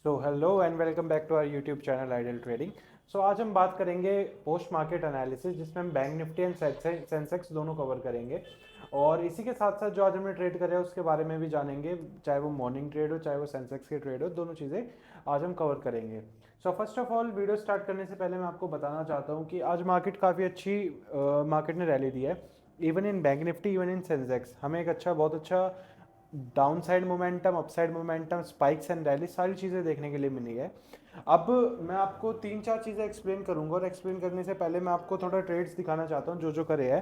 So hello and welcome back to our YouTube channel ideal trading. So आज हम बात करेंगे पोस्ट मार्केट एनालिसिस, जिसमें हम बैंक निफ्टी एंड सेंसेक्स दोनों कवर करेंगे। और इसी के साथ साथ जो आज हमने ट्रेड करे हैं उसके बारे में भी जानेंगे, चाहे वो मॉर्निंग ट्रेड हो चाहे वो सेंसेक्स के ट्रेड हो, दोनों चीज़ें आज हम कवर करेंगे। So first of all, video start करने से पहले मैं आपको बताना चाहता हूँ कि आज मार्केट काफ़ी अच्छी मार्केट ने रैली दी है। Even in bank Nifty, even in Sensex हमें एक अच्छा, बहुत अच्छा down side momentum, upside momentum, spikes and rally, सारी चीज़ें देखने के लिए मिली है। अब मैं आपको तीन चार चीज़ें एक्सप्लेन करूंगा, और एक्सप्लेन करने से पहले मैं आपको थोड़ा ट्रेड्स दिखाना चाहता हूँ जो जो करे है।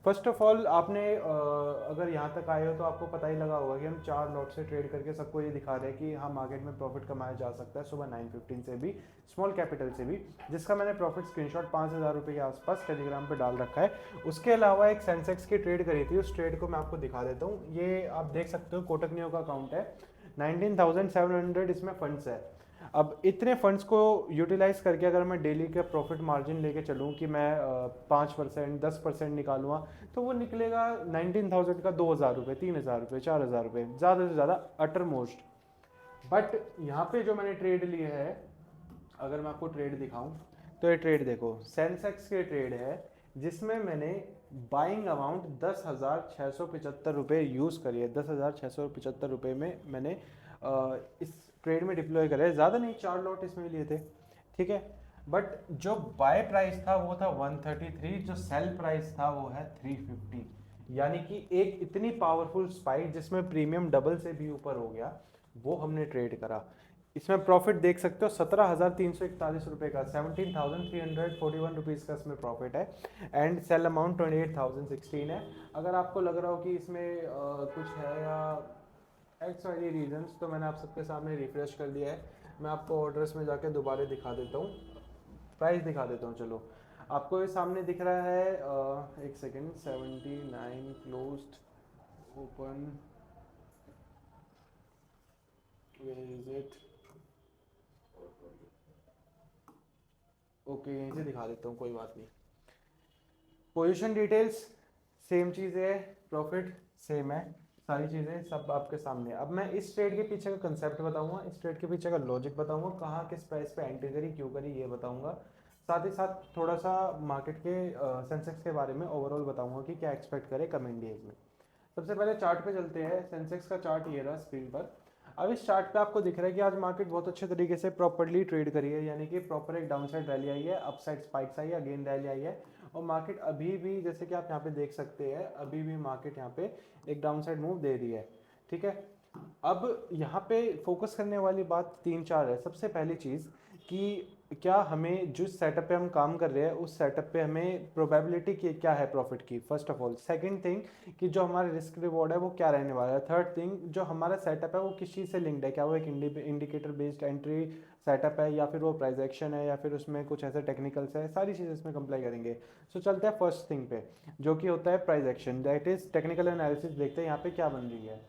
फर्स्ट ऑफ ऑल, आपने अगर यहाँ तक आए हो तो आपको पता ही लगा होगा कि हम चार लॉट से ट्रेड करके सबको ये दिखा रहे हैं कि हाँ, मार्केट में प्रॉफिट कमाया जा सकता है सुबह 9:15 से भी, स्मॉल कैपिटल से भी, जिसका मैंने प्रॉफिट स्क्रीनशॉट 5,000 रुपये के आसपास टेलीग्राम पे डाल रखा है। उसके अलावा एक सेंसेक्स की ट्रेड करी थी, उस ट्रेड को मैं आपको दिखा देता हूँ। ये आप देख सकते हो, कोटक नियो का अकाउंट है, 19,700 इसमें फंड्स है। अब इतने फंड्स को यूटिलाइज करके अगर मैं डेली का प्रॉफिट मार्जिन लेके चलूँ कि मैं 5%, 10% निकालूंगा, तो वो निकलेगा 19,000 का 2,000 रुपये, 3,000 रुपये, 4,000 रुपये, ज़्यादा से ज़्यादा अटर मोस्ट। बट यहाँ पे जो मैंने ट्रेड लिए है, अगर मैं आपको ट्रेड दिखाऊं तो ये ट्रेड देखो, सेंसेक्स के ट्रेड है, जिसमें मैंने बाइंग अमाउंट 10,675 रुपये यूज़ करी है। 10,675 रुपये में मैंने इस ट्रेड में डिप्लॉय करे, ज़्यादा नहीं, चार लॉट इसमें लिए थे, ठीक है। बट जो बाय प्राइस था वो था 133, जो सेल प्राइस था वो है 350। यानी कि एक इतनी पावरफुल स्पाइक जिसमें प्रीमियम डबल से भी ऊपर हो गया, वो हमने ट्रेड करा। इसमें प्रॉफिट देख सकते हो 17,341 रुपये का, 17,341 रुपीज़ का इसमें प्रॉफिट है। एंड सेल अमाउंट 28,016 है। अगर आपको लग रहा हो कि इसमें कुछ है या एक्स वाई रीजंस, तो मैंने आप सबके सामने रिफ्रेश कर दिया है। मैं आपको ऑर्डर्स में जाके दोबारा दिखा देता हूँ, प्राइस दिखा देता हूँ। चलो, आपको ये सामने दिख रहा है, एक second, 79 closed, open, where is it, okay, यहीं से दिखा देता हूँ, कोई बात नहीं। पोजीशन डिटेल्स सेम चीज़ है, प्रॉफिट सेम है, सारी चीज़ें सब आपके सामने। अब मैं इस ट्रेड के पीछे का कंसेप्ट बताऊंगा, इस ट्रेड के पीछे का लॉजिक बताऊंगा, कहाँ किस प्राइस पे एंट्री करी, क्यों करी, ये बताऊंगा। साथ ही साथ थोड़ा सा मार्केट के सेंसेक्स के बारे में ओवरऑल बताऊंगा कि क्या एक्सपेक्ट करें कमिंग डेज में। सबसे पहले चार्ट पे चलते हैं। सेंसेक्स का चार्ट ये रहा स्क्रीन पर। अब इस चार्ट पे आपको दिख रहा है कि आज मार्केट बहुत अच्छे तरीके से प्रॉपर्ली ट्रेड करी है, यानी कि प्रॉपर एक डाउन साइड रैली आई है, अपसाइड स्पाइक्स आई है, अगेन रैली आई है। और मार्केट अभी भी, जैसे कि आप यहाँ पे देख सकते हैं, अभी भी मार्केट यहाँ पे एक डाउन साइड मूव दे रही है, ठीक है। अब यहाँ पे फोकस करने वाली बात तीन चार है। सबसे पहली चीज़ कि क्या हमें जिस सेटअप पे हम काम कर रहे हैं उस सेटअप पे हमें प्रोबेबिलिटी की क्या है प्रॉफिट की, first of all. Second thing कि जो हमारा रिस्क रिवॉर्ड है वो क्या रहने वाला है। थर्ड थिंग, जो हमारा सेटअप है वो किस चीज़ से लिंक्ड है, क्या वो एक इंडिकेटर बेस्ड एंट्री सेटअप है, या फिर वो प्राइस एक्शन है, या फिर उसमें कुछ ऐसे टेक्निकल्स है, सारी चीज़ें इसमें कंप्लाई करेंगे। सो चलते हैं फर्स्ट थिंग पे, जो कि होता है price action, that is technical analysis. देखते हैं यहाँ पे क्या बन रही है।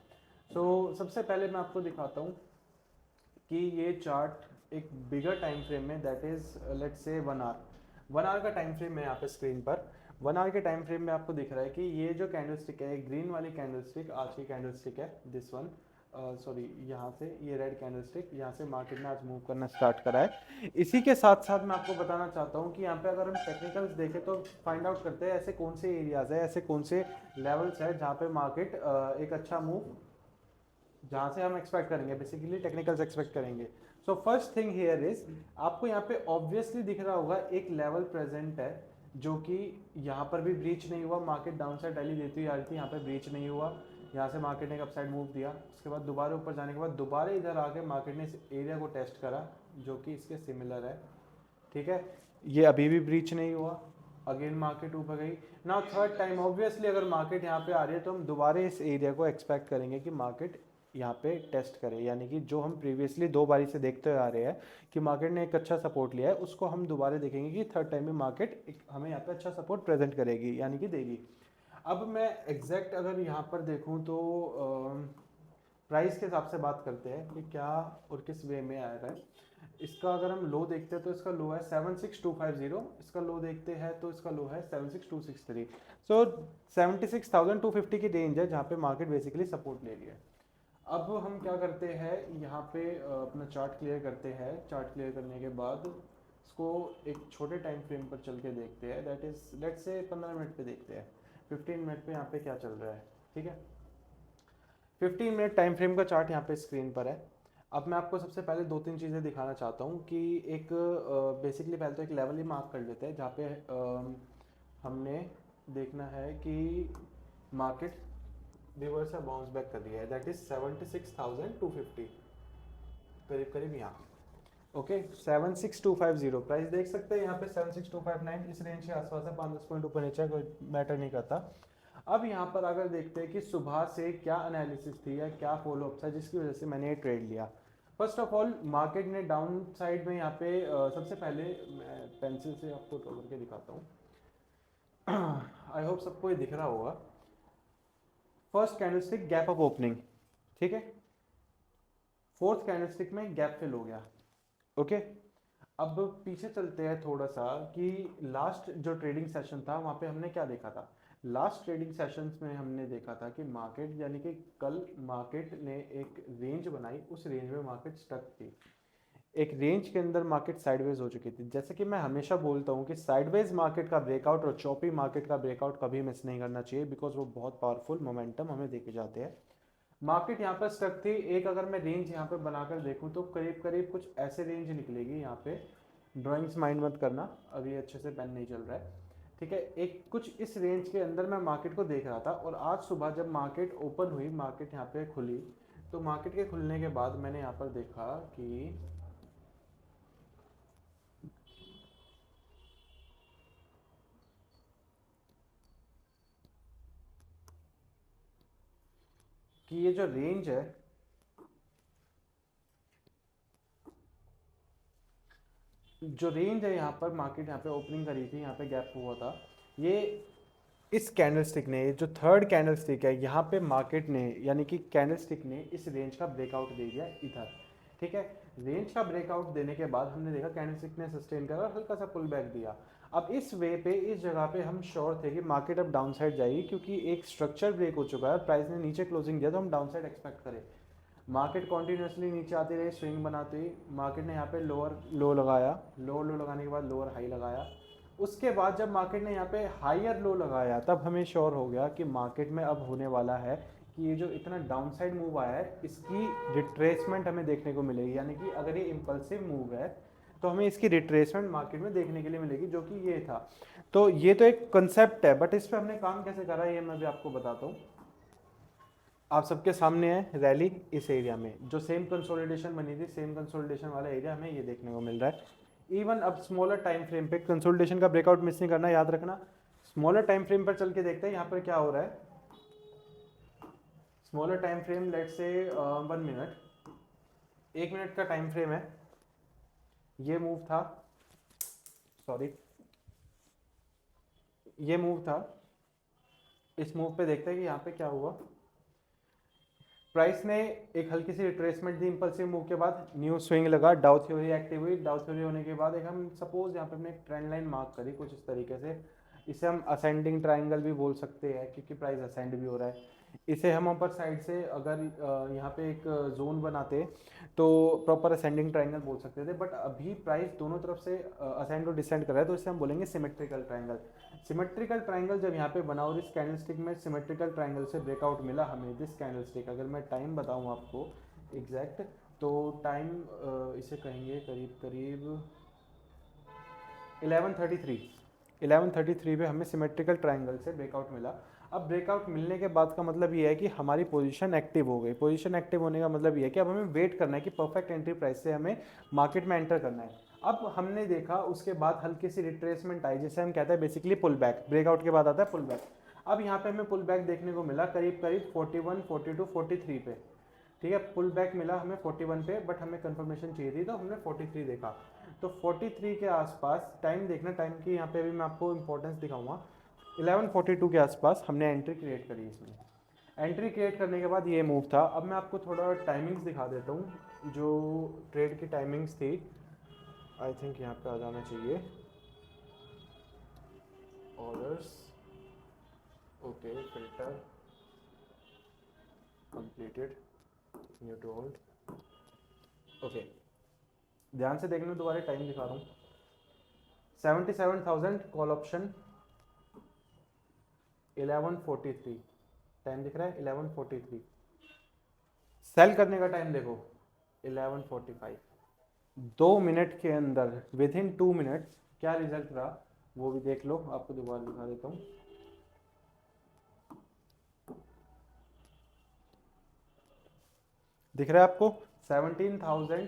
सबसे पहले मैं आपको दिखाता हूँ कि ये चार्ट एक बिगर टाइम फ्रेम में, that is let's say 1 hour, 1 hour का टाइम फ्रेम है यहाँ पे स्क्रीन पर। 1 आवर के टाइम फ्रेम में आपको दिख रहा है कि ये जो कैंडलस्टिक है, ग्रीन वाली कैंडलस्टिक आज की कैंडलस्टिक है, दिस वन, सॉरी, यहाँ से ये रेड कैंडलस्टिक, यहाँ से मार्केट ने आज मूव करना स्टार्ट करा है। इसी के साथ साथ मैं आपको बताना चाहता हूँ कि यहाँ पे अगर हम टेक्निकल्स देखें तो फाइंड आउट करते हैं ऐसे कौन से एरियाज है, ऐसे कौन से लेवल्स है जहाँ पे मार्केट एक अच्छा मूव, जहाँ से हम एक्सपेक्ट करेंगे, बेसिकली टेक्निकल्स एक्सपेक्ट करेंगे। So first thing here is, आपको यहाँ पे ऑब्वियसली दिख रहा होगा एक लेवल प्रेजेंट है, जो कि यहाँ पर भी ब्रीच नहीं हुआ। मार्केट डाउन साइड रैली देती हुई आ रही थी, यहाँ पे ब्रीच नहीं हुआ, यहाँ से मार्केट ने एक अपसाइड मूव दिया, उसके बाद दोबारा ऊपर जाने के बाद दोबारा इधर आके मार्केट ने इस एरिया को टेस्ट करा, जो कि इसके सिमिलर है, ठीक है। ये अभी भी ब्रीच नहीं हुआ, अगेन मार्केट ऊपर गई। नाउ थर्ड टाइम, ऑब्वियसली अगर मार्केट यहाँ पे आ रही है तो हम दोबारा इस एरिया को एक्सपेक्ट करेंगे कि मार्केट यहाँ पे टेस्ट करे, यानी कि जो हम प्रीवियसली दो बारी से देखते हुए आ रहे हैं कि मार्केट ने एक अच्छा सपोर्ट लिया है, उसको हम दोबारा देखेंगे कि थर्ड टाइम में मार्केट हमें यहाँ पे अच्छा सपोर्ट प्रेजेंट करेगी, यानी कि देगी। अब मैं एग्जैक्ट अगर यहाँ पर देखूँ तो प्राइस के हिसाब से बात करते हैं कि क्या और किस वे में आ रहा है। इसका अगर हम लो देखते हैं तो इसका लो है 76250, इसका लो देखते हैं तो इसका लो है 76263। सो 76,250 की रेंज है जहाँ पे मार्केट बेसिकली सपोर्ट ले रही है। अब हम क्या करते हैं, यहाँ पे अपना चार्ट क्लियर करते हैं। चार्ट क्लियर करने के बाद इसको एक छोटे टाइम फ्रेम पर चल के देखते हैं, दैट इज लेट्स से 15 मिनट पे देखते हैं, 15 मिनट पे यहाँ पे क्या चल रहा है। ठीक है, 15 मिनट टाइम फ्रेम का चार्ट यहाँ पे स्क्रीन पर है। अब मैं आपको सबसे पहले दो तीन चीज़ें दिखाना चाहता हूँ कि एक बेसिकली पहले तो एक लेवल ही मार्क कर लेते हैं जहाँ पे हमने देखना है कि मार्केट रिवर्स या बाउंस बैक कर दिया है, दैट इज 76,250 करीब करीब यहाँ। ओके 76250 प्राइस देख सकते हैं यहाँ पे 76259, इस रेंज के आसपास है, 5-10 पॉइंट ऊपर नीचे कोई मैटर नहीं करता। अब यहाँ पर अगर देखते हैं कि सुबह से क्या एनालिसिस थी या क्या फॉलो अप था जिसकी वजह से मैंने ये ट्रेड लिया। फर्स्ट ऑफ ऑल मार्केट ने डाउन साइड में यहाँ पे सबसे पहले मैं पेंसिल से आपको ड्रॉ करके दिखाता हूँ, आई होप सबको ये दिख रहा होगा। First candlestick gap up opening, ठीक है, फोर्थ कैंडलस्टिक में गैप फिल हो गया। ओके अब पीछे चलते हैं थोड़ा सा कि लास्ट जो ट्रेडिंग सेशन था वहां पे हमने क्या देखा था। लास्ट ट्रेडिंग सेशंस में हमने देखा था कि मार्केट यानी कि कल मार्केट ने एक रेंज बनाई, उस रेंज में मार्केट स्टक थी, एक रेंज के अंदर मार्केट साइडवेज हो चुकी थी। जैसे कि मैं हमेशा बोलता हूँ कि साइडवेज मार्केट का ब्रेकआउट और चॉपी मार्केट का ब्रेकआउट कभी मिस नहीं करना चाहिए, बिकॉज वो बहुत पावरफुल मोमेंटम हमें देके जाते हैं। मार्केट यहाँ पर स्टक थी, एक अगर मैं रेंज यहाँ पे बनाकर देखूँ तो करीब करीब कुछ ऐसे रेंज निकलेगी यहाँ पे, ड्राइंग्स माइंड मत करना, अभी अच्छे से पेन नहीं चल रहा है। ठीक है, एक कुछ इस रेंज के अंदर मैं मार्केट को देख रहा था, और आज सुबह जब मार्केट ओपन हुई, मार्केट यहाँ पे खुली, तो मार्केट के खुलने के बाद मैंने यहाँ पर देखा कि ये जो रेंज है, जो रेंज है यहाँ पर मार्केट यहाँ पे ओपनिंग करी थी, यहाँ पे गैप हुआ था, ये इस कैंडलस्टिक ने, जो थर्ड कैंडलस्टिक है यहाँ पे मार्केट ने यानी कि कैंडलस्टिक ने इस रेंज का ब्रेकआउट दे दिया इधर। ठीक है, रेंज का ब्रेकआउट देने के बाद हमने देखा कैंडलस्टिक ने सस्टेन करा और हल्का सा पुल बैक दिया। अब इस वे पे, इस जगह पे हम श्योर थे कि मार्केट अब डाउन साइड जाएगी, क्योंकि एक स्ट्रक्चर ब्रेक हो चुका है, प्राइस ने नीचे क्लोजिंग दिया तो हम डाउन साइड एक्सपेक्ट करें। मार्केट कॉन्टिन्यूसली नीचे आती रही, स्विंग बनाती हुई, मार्केट ने यहाँ पे लोअर लो लगाया, लोअर लो लगाने के बाद लोअर हाई लगाया, उसके बाद जब मार्केट ने यहाँ पे हायर लो लगाया तब हमें श्योर हो गया कि मार्केट में अब होने वाला है कि ये जो इतना डाउनसाइड मूव आया है इसकी रिट्रेसमेंट हमें देखने को मिलेगी, यानी कि अगर ये इम्पल्सिव मूव है तो हमें इसकी रिट्रेसमेंट मार्केट में देखने के लिए मिलेगी, जो कि ये था। तो ये तो एक कंसेप्ट है, बट इस पर हमने काम कैसे करा ये मैं भी आपको बताता हूँ। आप सबके सामने है रैली, इस एरिया में जो सेम कंसोलिडेशन बनी थी, सेम कंसोलिडेशन वाला एरिया हमें ये देखने को मिल रहा है। इवन अब स्मॉलर टाइम फ्रेम पे कंसोलिडेशन का ब्रेकआउट मिस नहीं करना, याद रखना। स्मॉलर टाइम फ्रेम पर चल के देखते हैं यहाँ पर क्या हो रहा है। Smaller time frame let's say 1 minute, 1 minute का टाइम फ्रेम है, ये मूव था, सॉरी ये मूव था। इस मूव पे देखते हैं कि यहाँ पे क्या हुआ। प्राइस ने एक हल्की सी रिट्रेसमेंट दी इंपल्सिव मूव के बाद, न्यू स्विंग लगा, डाउ थ्योरी एक्टिव हुई, डाउ थ्योरी होने के बाद एक हम सपोज यहाँ पे हमने एक ट्रेंड लाइन मार्क करी कुछ इस तरीके से, इसे हम असेंडिंग ट्राइंगल भी बोल सकते हैं क्योंकि प्राइस असेंड भी हो रहा है। इसे हम अपर साइड से अगर यहाँ पे एक जोन बनाते तो प्रॉपर असेंडिंग ट्राइंगल बोल सकते थे, बट अभी प्राइस दोनों तरफ से असेंड और डिसेंड कर रहा है तो इसे हम बोलेंगे सिमेट्रिकल ट्राइंगल। सिमेट्रिकल ट्राइंगल जब यहाँ पे बना और इस कैंडलस्टिक में सिमेट्रिकल ट्राइंगल से ब्रेकआउट मिला हमें, दिस कैंडलस्टिक, अगर मैं टाइम बताऊँ आपको एग्जैक्ट, तो टाइम इसे कहेंगे करीब करीब 11:33 पे हमें सिमेट्रिकल ट्राइंगल से ब्रेकआउट मिला। अब ब्रेकआउट मिलने के बाद का मतलब ये है कि हमारी पोजीशन एक्टिव हो गई। पोजीशन एक्टिव होने का मतलब ये है कि अब हमें वेट करना है कि परफेक्ट एंट्री प्राइस से हमें मार्केट में एंटर करना है। अब हमने देखा उसके बाद हल्की सी रिट्रेसमेंट आई, जिसे हम कहते हैं बेसिकली पुल बैक, ब्रेकआउट के बाद आता है पुल बैक। अब यहाँ पे हमें पुल बैक देखने को मिला करीब करीब 41, 42, 43 पे। ठीक है, पुल बैक मिला हमें 41 पे, बट हमें कंफर्मेशन चाहिए थी तो हमने 43 देखा। तो 43 के आसपास टाइम देखना, टाइम की यहाँ पे भी मैं आपको इंपॉर्टेंस दिखाऊंगा। 11:42 के आसपास हमने एंट्री क्रिएट करी इसमें। एंट्री क्रिएट करने के बाद ये मूव था। अब मैं आपको थोड़ा टाइमिंग्स दिखा देता हूँ, जो ट्रेड की टाइमिंग्स थी, आई थिंक यहाँ पे आ जाना चाहिए। Orders, okay, filter completed, new to old. Okay, ध्यान से देखना, दोबारा टाइम दिखा रहा हूँ। 77,000 कॉल ऑप्शन 11:43, टाइम दिख रहा है 11:43। सेल करने का टाइम देखो 11:45। 2 मिनट के अंदर, विद इन 2 मिनट्स क्या रिजल्ट रहा वो भी देख लो, आपको दोबारा दिखा देता हूँ। दिख रहा है आपको 17,000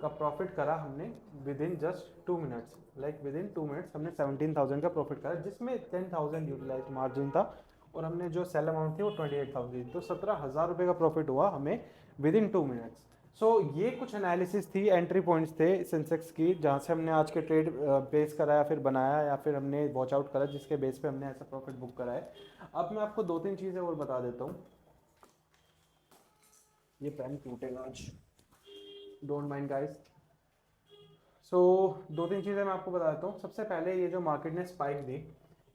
का प्रॉफिट करा हमने with in just 2 minutes. Like with in 2 minutes हमने 17,000 का प्रॉफिट करा, जिसमें 10,000 यूटिलाइज मार्जिन था और हमने जो सेल अमाउंट थी वो 28,000, तो 17,000 रुपये का प्रॉफिट हुआ हमें विद इन 2 मिनट्स। सो ये कुछ एनालिसिस थी, एंट्री पॉइंट्स थे सेंसेक्स की, जहाँ से हमने आज के ट्रेड बेस करा या फिर बनाया या फिर हमने वॉच आउट करा, जिसके बेस पे हमने ऐसा प्रॉफिट बुक करा है। अब मैं आपको 2-3 चीज़ें और बता देता हूँ। ये पेन टूटेगा आज, डोंट माइंड गाइस। सो 2-3 चीज़ें मैं आपको बता देता हूँ। सबसे पहले ये जो मार्केट ने स्पाइक दी,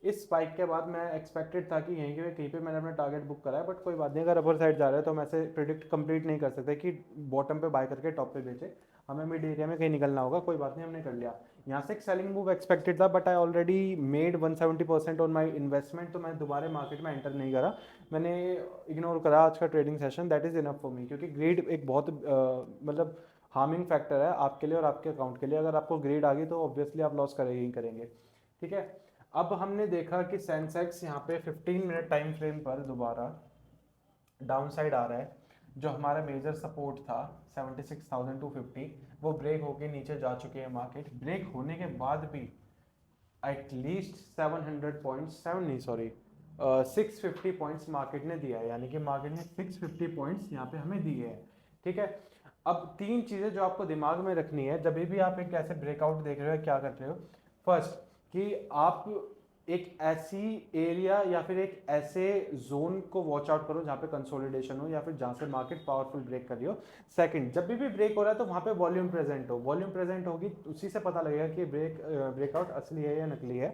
इस स्पाइक के बाद मैं एक्सपेक्टेड था कि यहीं के कहीं पे मैंने अपना टारगेट बुक करा है, बट कोई बात नहीं, अगर अपर साइड जा रहा है तो हम ऐसे प्रिडिक्ट कंप्लीट नहीं कर सकते कि बॉटम पे बाय करके टॉप पे बेचे, हमें मिड एरिया में कहीं निकलना होगा। कोई बात नहीं, हमने कर लिया। यहाँ से एक सेलिंग मूव एक्सपेक्टेड था, but I already made 170% on my investment, तो मैं दोबारा मार्केट में एंटर नहीं करा, मैंने इग्नोर करा आज का trading session. That is enough for me, क्योंकि ग्रीड एक बहुत मतलब हार्मिंग फैक्टर है आपके लिए और आपके अकाउंट के लिए। अगर आपको ग्रेड आ गई तो ऑब्वियसली आप लॉस करेंगे ही करेंगे। ठीक है, अब हमने देखा कि सेंसेक्स यहाँ पे 15 मिनट टाइम फ्रेम पर दोबारा डाउन साइड आ रहा है। जो हमारा मेजर सपोर्ट था 76,250, वो ब्रेक होके नीचे जा चुके हैं। मार्केट ब्रेक होने के बाद भी एटलीस्ट 700 पॉइंट्स, 7 नहीं सॉरी 650 पॉइंट्स मार्केट ने दिया है, यानी कि मार्केट ने 650 पॉइंट्स यहाँ पे हमें दिए हैं। ठीक है, अब 3 चीज़ें जो आपको दिमाग में रखनी है जब भी आप एक ऐसे ब्रेकआउट देख रहे हो, क्या कर रहे हो। फर्स्ट, कि आप एक ऐसी एरिया या फिर एक ऐसे जोन को वॉच आउट करो जहाँ पे कंसोलिडेशन हो या फिर जहाँ से मार्केट पावरफुल ब्रेक कर रही हो। सेकंड, जब भी ब्रेक हो रहा है तो वहाँ पे वॉल्यूम प्रेजेंट हो, वॉल्यूम प्रेजेंट होगी उसी से पता लगेगा कि ब्रेकआउट असली है या नकली है।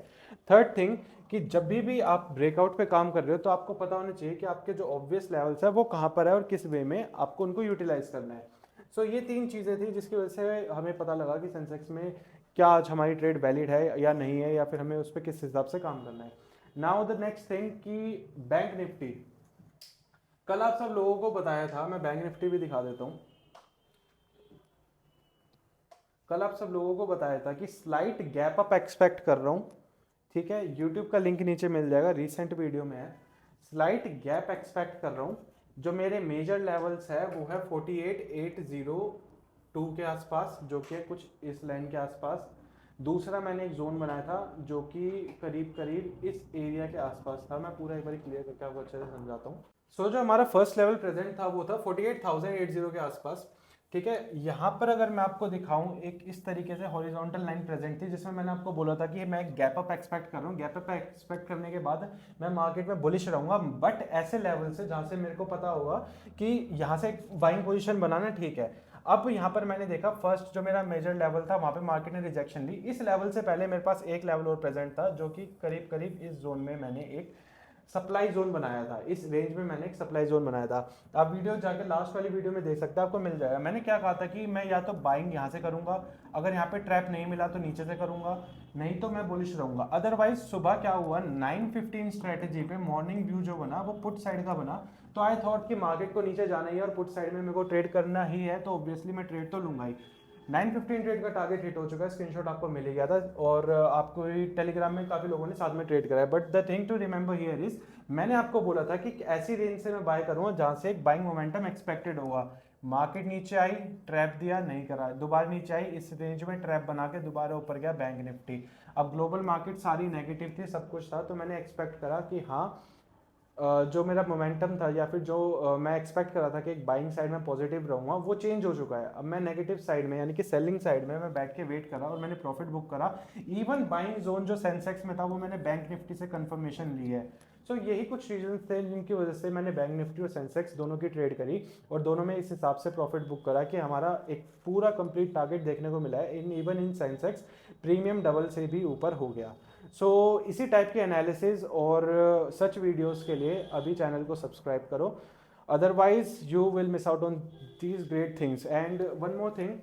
थर्ड थिंग, कि जब भी आप ब्रेकआउट पे काम कर रहे हो तो आपको पता होना चाहिए कि आपके जो ऑब्वियस लेवल्स है वो कहाँ पर है और किस वे में आपको उनको यूटिलाइज करना है। सो ये 3 चीज़ें थी जिसकी वजह से हमें पता लगा कि सेंसेक्स में क्या आज हमारी ट्रेड वैलिड है या नहीं है, या फिर हमें उस पर किस हिसाब से काम करना है। नाउ द नेक्स्ट थिंग कि बैंक निफ्टी, कल आप सब लोगों को बताया था, मैं बैंक निफ्टी भी दिखा देता हूँ। कल आप सब लोगों को बताया था कि स्लाइट गैप अप एक्सपेक्ट कर रहा हूँ। ठीक है, यूट्यूब का लिंक नीचे मिल जाएगा, रिसेंट वीडियो में है। स्लाइट गैप एक्सपेक्ट कर रहा हूँ। जो मेरे मेजर लेवल्स है वो है 48,802 के आसपास, जो कि कुछ इस लाइन के आसपास। दूसरा मैंने एक जोन बनाया था जो कि करीब करीब इस एरिया के आसपास था। मैं पूरा एक बार क्लियर करके आपको अच्छे से समझाता हूँ। सो जो हमारा फर्स्ट लेवल प्रेजेंट था वो था 48,080 के आसपास। ठीक है, यहाँ पर अगर मैं आपको दिखाऊं, एक इस तरीके से हॉरिजॉन्टल लाइन प्रेजेंट थी जिसमें मैंने आपको बोला था कि मैं गैप अप एक्सपेक्ट कर रहा हूँ। गैप अप एक्सपेक्ट करने के बाद मैं मार्केट में बुलिश रहूंगा, बट ऐसे लेवल से जहाँ से मेरे को पता होगा कि यहाँ से एक बाइंग पोजीशन बनाना ठीक है। अब यहाँ पर मैंने देखा फर्स्ट जो मेरा मेजर लेवल था वहाँ पे मार्केट ने रिजेक्शन ली। इस लेवल से पहले मेरे पास एक लेवल और प्रेजेंट था जो कि करीब करीब इस जोन में मैंने एक सप्लाई जोन बनाया था। इस रेंज में मैंने एक सप्लाई जोन बनाया था। आप वीडियो जाके लास्ट वाली वीडियो में देख सकते हैं, आपको मिल जाएगा। मैंने क्या कहा था कि मैं या तो बाइंग यहाँ से करूंगा, अगर यहाँ पे ट्रैप नहीं मिला तो नीचे से करूंगा, नहीं तो मैं बुलिश रहूंगा। अदरवाइज सुबह क्या हुआ, 9:15 स्ट्रेटेजी पे मॉर्निंग व्यू जो बना वो पुट साइड का बना, तो आई थॉट कि मार्केट को नीचे जाना ही है और पुट साइड में मेरे को ट्रेड करना ही है, तो ऑब्वियसली मैं ट्रेड तो लूंगा ही। 9:15 ट्रेड का टारगेट हिट हो चुका है, स्क्रीनशॉट आपको मिल गया था और आपको टेलीग्राम में काफी लोगों ने साथ में ट्रेड करा है। But the thing to remember here is, मैंने आपको बोला था कि ऐसी रेंज से मैं बाय करूंगा जहां से एक बाइंग मोमेंटम एक्सपेक्टेड होगा। मार्केट नीचे आई, ट्रैप दिया, नहीं करा, दोबारा नीचे आई, इस रेंज में ट्रैप बना के दोबारा ऊपर गया बैंक निफ्टी। अब ग्लोबल मार्केट सारी नेगेटिव थी, सब कुछ था, तो मैंने एक्सपेक्ट करा कि हाँ जो मेरा मोमेंटम था या फिर जो मैं एक्सपेक्ट कर रहा था कि एक बाइंग साइड में पॉजिटिव रहूंगा, वो चेंज हो चुका है। अब मैं नेगेटिव साइड में यानी कि सेलिंग साइड में मैं बैठ के वेट करा और मैंने प्रॉफिट बुक करा। इवन बाइंग जोन जो सेंसेक्स में था वो मैंने बैंक निफ्टी से कंफर्मेशन ली है। सो यही कुछ रीजन थे जिनकी वजह से मैंने बैंक निफ्टी और सेंसेक्स दोनों की ट्रेड करी और दोनों में इस हिसाब से प्रॉफिट बुक करा कि हमारा एक पूरा कंप्लीट टारगेट देखने को मिला है। Even in Sensex premium double से भी ऊपर हो गया। सो इसी टाइप के एनालिसिस और सच वीडियोस के लिए अभी चैनल को सब्सक्राइब करो। otherwise you will miss out on these great things. And one more thing,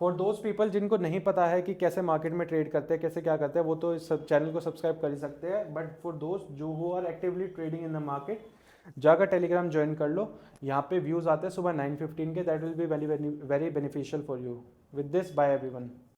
for those people जिनको नहीं पता है कि कैसे मार्केट में ट्रेड करते हैं, कैसे क्या करते हैं, वो तो इस चैनल को सब्सक्राइब कर ही सकते हैं, बट फॉर दोज जो who are actively trading in the market, जाकर टेलीग्राम ज्वाइन कर लो, यहाँ पे व्यूज़ आते हैं सुबह 9:15 के, that will be very very beneficial for you. With this, bye everyone.